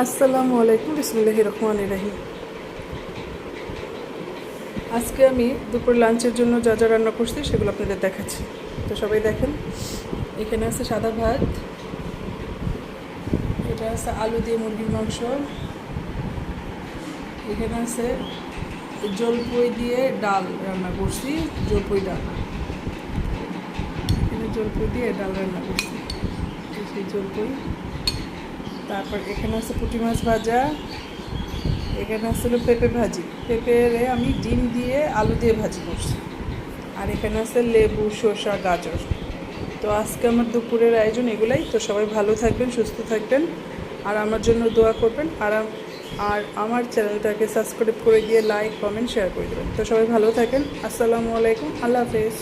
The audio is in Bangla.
আসসালামু আলাইকুম, বিসমিল্লাহির রহমানির রহিম। আজকে আমি দুপুর লাঞ্চের জন্য যা যা রান্না করছি সেগুলো আপনাদের দেখাচ্ছি। তো সবাই দেখেন, এখানে আছে সাদা ভাত, এটা আছে আলু দিয়ে মুরগির মাংস, এখানে আছে জলপুই দিয়ে ডাল রান্না করছি, জলপুই ডাল, এখানে জলপুই দিয়ে ডাল রান্না করছি, সেই জলপুই। তারপর এখানে আছে পুঁটি মাছ ভাজা, এখানে আসলে পেঁপে ভাজি, পেঁপেরে আমি ডিম দিয়ে আলু দিয়ে ভাজি করছি, আর এখানে আছে লেবু, শসা, গাজর। তো আজকে আমার দুপুরের আয়োজন এগুলাই। তো সবাই ভালো থাকবেন, সুস্থ থাকবেন, আর আমার জন্য দোয়া করবেন, আর আমার চ্যানেলটাকে সাবস্ক্রাইব করে দিয়ে লাইক, কমেন্ট, শেয়ার করে দেবেন। তো সবাই ভালো থাকেন। আসসালামু আলাইকুম, আল্লাহ হাফেজ।